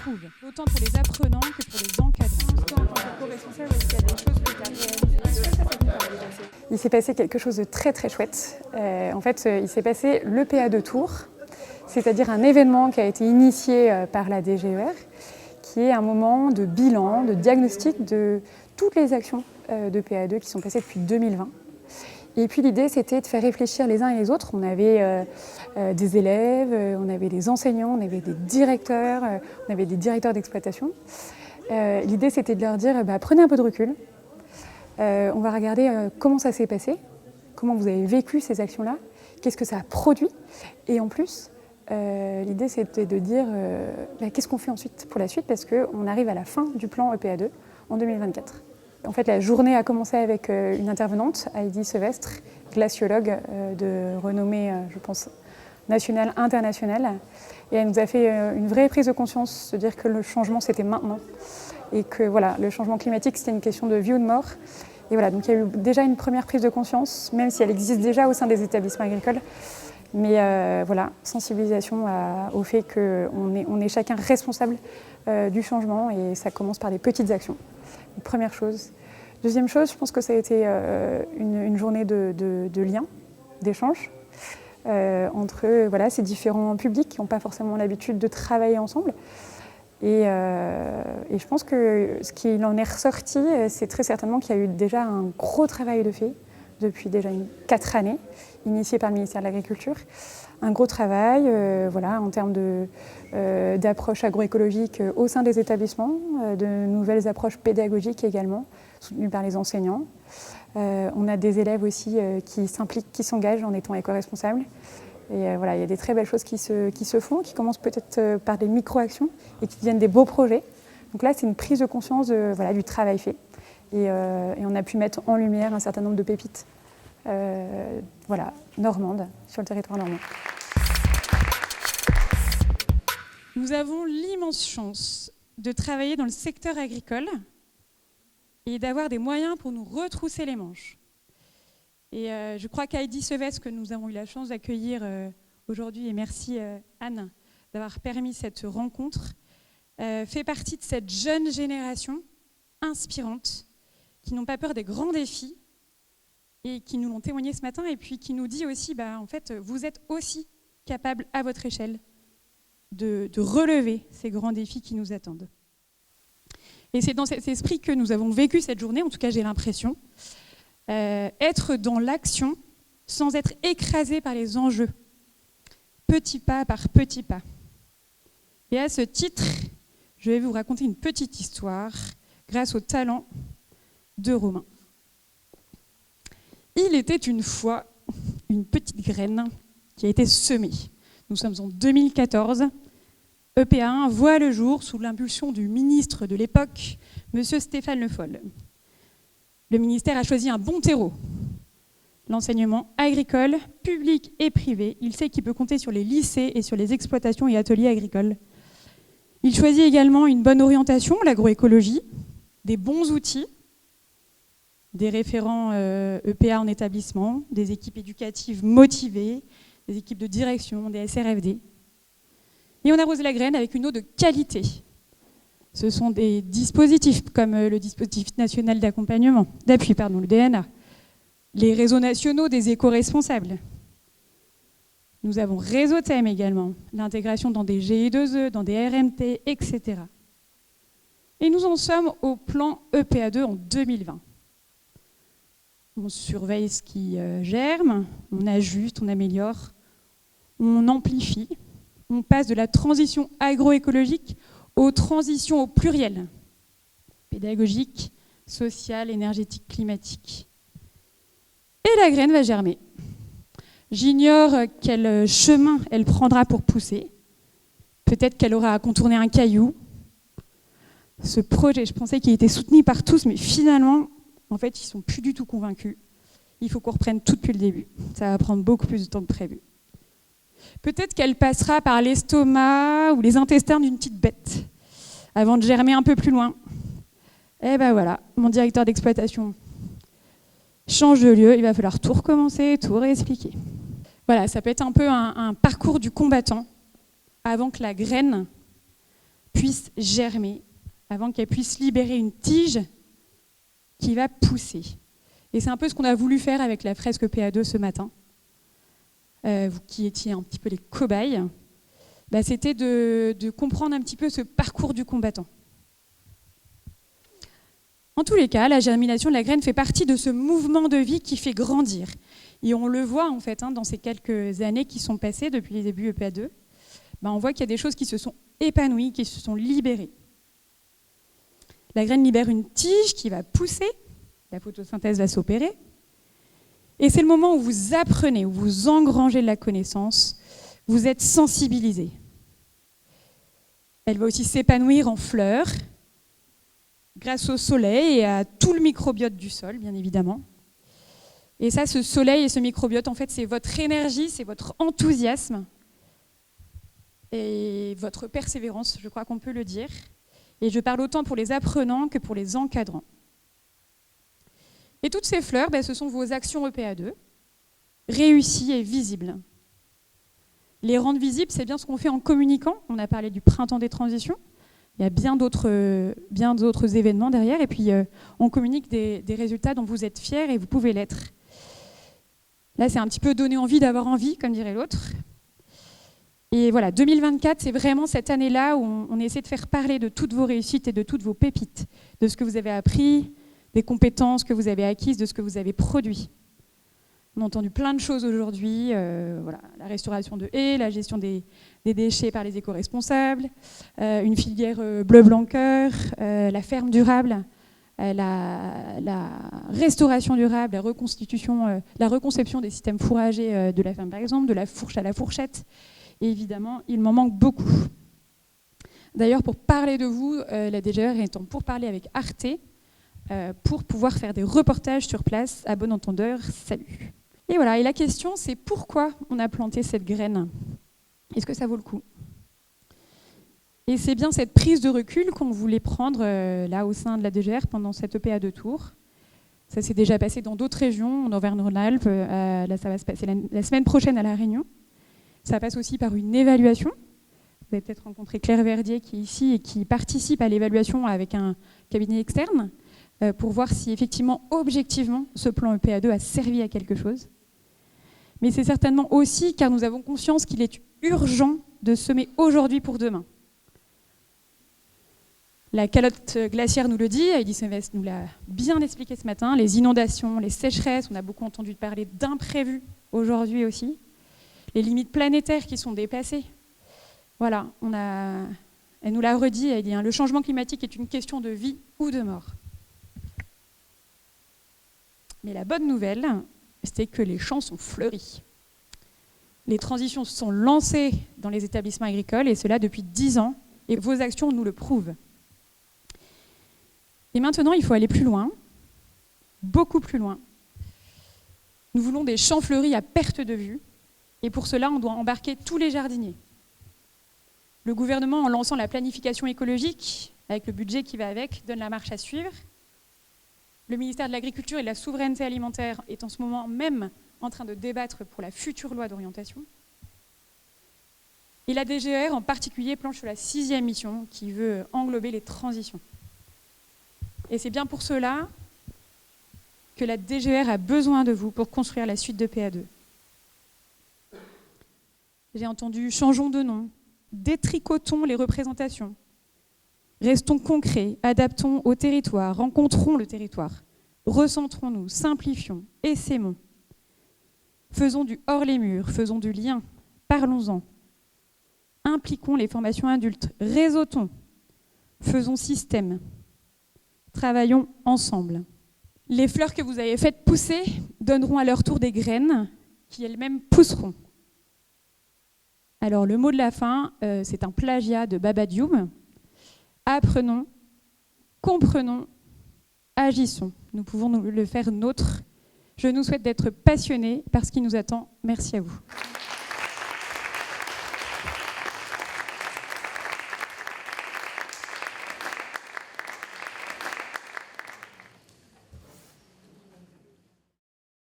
rouge, autant pour les apprenants que pour les encadrants. Toi, en tant que co-responsable, est-ce qu'il y a des choses que tu as réalisées? Est-ce que ça s'est passé? Il s'est passé quelque chose de très très chouette. En fait, il s'est passé l'EPA de Tours, c'est-à-dire un événement qui a été initié par la DGER, qui est un moment de bilan, de diagnostic de toutes les actions de PA2 qui sont passées depuis 2020. Et puis l'idée, c'était de faire réfléchir les uns et les autres. On avait des élèves, on avait des enseignants, on avait des directeurs, on avait des directeurs d'exploitation. L'idée, c'était de leur dire, prenez un peu de recul. On va regarder comment ça s'est passé, comment vous avez vécu ces actions-là, qu'est-ce que ça a produit. Et en plus, l'idée, c'était de dire qu'est-ce qu'on fait ensuite pour la suite, parce qu'on arrive à la fin du plan EPA2 en 2024. En fait, la journée a commencé avec une intervenante, Heidi Sevestre, glaciologue de renommée, je pense, nationale, internationale. Et elle nous a fait une vraie prise de conscience, de dire que le changement, c'était maintenant. Et que voilà, le changement climatique, c'était une question de vie ou de mort. Et voilà, donc il y a eu déjà une première prise de conscience, même si elle existe déjà au sein des établissements agricoles. Mais voilà, sensibilisation au fait qu'on est chacun responsable du changement, et ça commence par des petites actions. Première chose. Deuxième chose, je pense que ça a été une journée de lien, d'échange entre ces différents publics qui n'ont pas forcément l'habitude de travailler ensemble. Et je pense que ce qui en est ressorti, c'est très certainement qu'il y a eu déjà un gros travail de fait depuis déjà 4 années, initié par le ministère de l'Agriculture. Un gros travail en termes d'approche agroécologique au sein des établissements, de nouvelles approches pédagogiques également, soutenues par les enseignants. On a des élèves aussi qui s'impliquent, qui s'engagent en étant éco-responsables. Et il y a des très belles choses qui se font, qui commencent peut-être par des micro-actions et qui deviennent des beaux projets. Donc là, c'est une prise de conscience du travail fait. Et on a pu mettre en lumière un certain nombre de pépites normandes, sur le territoire normand. Nous avons l'immense chance de travailler dans le secteur agricole et d'avoir des moyens pour nous retrousser les manches. Et je crois qu'Heidi Sevestre, que nous avons eu la chance d'accueillir aujourd'hui, et merci Anne d'avoir permis cette rencontre, fait partie de cette jeune génération inspirante qui n'ont pas peur des grands défis et qui nous l'ont témoigné ce matin, et puis qui nous dit aussi, en fait, vous êtes aussi capable à votre échelle de relever ces grands défis qui nous attendent. Et c'est dans cet esprit que nous avons vécu cette journée, en tout cas j'ai l'impression, être dans l'action sans être écrasé par les enjeux, petit pas par petit pas. Et à ce titre, je vais vous raconter une petite histoire grâce au talent de Romain. Il était une fois une petite graine qui a été semée. Nous sommes en 2014. EPA1 voit le jour sous l'impulsion du ministre de l'époque, M. Stéphane Le Foll. Le ministère a choisi un bon terreau. L'enseignement agricole, public et privé, il sait qu'il peut compter sur les lycées et sur les exploitations et ateliers agricoles. Il choisit également une bonne orientation, l'agroécologie, des bons outils, des référents EPA en établissement, des équipes éducatives motivées, des équipes de direction, des SRFD. Et on arrose la graine avec une eau de qualité. Ce sont des dispositifs comme le dispositif national d'accompagnement, d'appui, le DNA, les réseaux nationaux des éco-responsables. Nous avons Réseau Thème également, l'intégration dans des GE2E, dans des RMT, etc. Et nous en sommes au plan EPA2 en 2020. On surveille ce qui germe, on ajuste, on améliore, on amplifie, on passe de la transition agroécologique aux transitions au pluriel, pédagogique, sociale, énergétique, climatique. Et la graine va germer. J'ignore quel chemin elle prendra pour pousser. Peut-être qu'elle aura à contourner un caillou. Ce projet, je pensais qu'il était soutenu par tous, mais finalement, en fait, ils ne sont plus du tout convaincus. Il faut qu'on reprenne tout depuis le début. Ça va prendre beaucoup plus de temps que prévu. Peut-être qu'elle passera par l'estomac ou les intestins d'une petite bête, avant de germer un peu plus loin. Et voilà, mon directeur d'exploitation change de lieu, il va falloir tout recommencer, tout réexpliquer. Voilà, ça peut être un peu un parcours du combattant, avant que la graine puisse germer, avant qu'elle puisse libérer une tige qui va pousser. Et c'est un peu ce qu'on a voulu faire avec la fresque PA2 ce matin. Vous qui étiez un petit peu les cobayes, c'était de comprendre un petit peu ce parcours du combattant. En tous les cas, la germination de la graine fait partie de ce mouvement de vie qui fait grandir. Et on le voit en fait dans ces quelques années qui sont passées depuis les débuts EPA2. On voit qu'il y a des choses qui se sont épanouies, qui se sont libérées. La graine libère une tige qui va pousser, la photosynthèse va s'opérer. Et c'est le moment où vous apprenez, où vous engrangez de la connaissance, vous êtes sensibilisé. Elle va aussi s'épanouir en fleurs, grâce au soleil et à tout le microbiote du sol, bien évidemment. Et ça, ce soleil et ce microbiote, en fait, c'est votre énergie, c'est votre enthousiasme et votre persévérance, je crois qu'on peut le dire. Et je parle autant pour les apprenants que pour les encadrants. Et toutes ces fleurs, ce sont vos actions EPA2, réussies et visibles. Les rendre visibles, c'est bien ce qu'on fait en communiquant. On a parlé du printemps des transitions. Il y a bien d'autres événements derrière. Et puis, on communique des résultats dont vous êtes fiers et vous pouvez l'être. Là, c'est un petit peu donner envie d'avoir envie, comme dirait l'autre. Et voilà, 2024, c'est vraiment cette année-là où on essaie de faire parler de toutes vos réussites et de toutes vos pépites, de ce que vous avez appris, des compétences que vous avez acquises, de ce que vous avez produit. On a entendu plein de choses aujourd'hui, la restauration de haies, la gestion des déchets par les éco-responsables, une filière bleu-blanc-cœur, la ferme durable, la restauration durable, la reconception des systèmes fourragers de la ferme par exemple, de la fourche à la fourchette. Et évidemment, il m'en manque beaucoup. D'ailleurs, pour parler de vous, la DGER est en pourparlers avec Arte pour pouvoir faire des reportages sur place. À bon entendeur, salut. Et voilà, et la question, c'est pourquoi on a planté cette graine? Est-ce que ça vaut le coup? Et c'est bien cette prise de recul qu'on voulait prendre là au sein de la DGR pendant cette EPA de Tours. Ça s'est déjà passé dans d'autres régions, en Auvergne-Rhône-Alpes. Là, ça va se passer la semaine prochaine à La Réunion. Ça passe aussi par une évaluation. Vous avez peut-être rencontré Claire Verdier qui est ici et qui participe à l'évaluation avec un cabinet externe pour voir si effectivement, objectivement, ce plan EPA2 a servi à quelque chose. Mais c'est certainement aussi car nous avons conscience qu'il est urgent de semer aujourd'hui pour demain. La calotte glaciaire nous le dit, Heidi Sevest nous l'a bien expliqué ce matin, les inondations, les sécheresses, on a beaucoup entendu parler d'imprévus aujourd'hui aussi, les limites planétaires qui sont dépassées. Voilà, elle nous l'a redit, elle dit, le changement climatique est une question de vie ou de mort. Mais la bonne nouvelle, c'est que les champs sont fleuris. Les transitions se sont lancées dans les établissements agricoles, et cela depuis 10 ans, et vos actions nous le prouvent. Et maintenant, il faut aller plus loin, beaucoup plus loin. Nous voulons des champs fleuris à perte de vue, et pour cela, on doit embarquer tous les jardiniers. Le gouvernement, en lançant la planification écologique, avec le budget qui va avec, donne la marche à suivre. Le ministère de l'Agriculture et de la Souveraineté alimentaire est en ce moment même en train de débattre pour la future loi d'orientation. Et la DGER en particulier planche sur la 6e mission qui veut englober les transitions. Et c'est bien pour cela que la DGER a besoin de vous pour construire la suite de PA2. J'ai entendu « changeons de nom », « détricotons les représentations », « restons concrets, adaptons au territoire, rencontrons le territoire, recentrons-nous, simplifions, essaimons. Faisons du hors les murs, faisons du lien, parlons-en. Impliquons les formations adultes, réseautons, faisons système, travaillons ensemble. Les fleurs que vous avez faites pousser donneront à leur tour des graines qui elles-mêmes pousseront. Alors le mot de la fin, c'est un plagiat de Baba Dioum. Apprenons, comprenons, agissons. Nous pouvons le faire nôtre. Je nous souhaite d'être passionnés par ce qui nous attend. Merci à vous.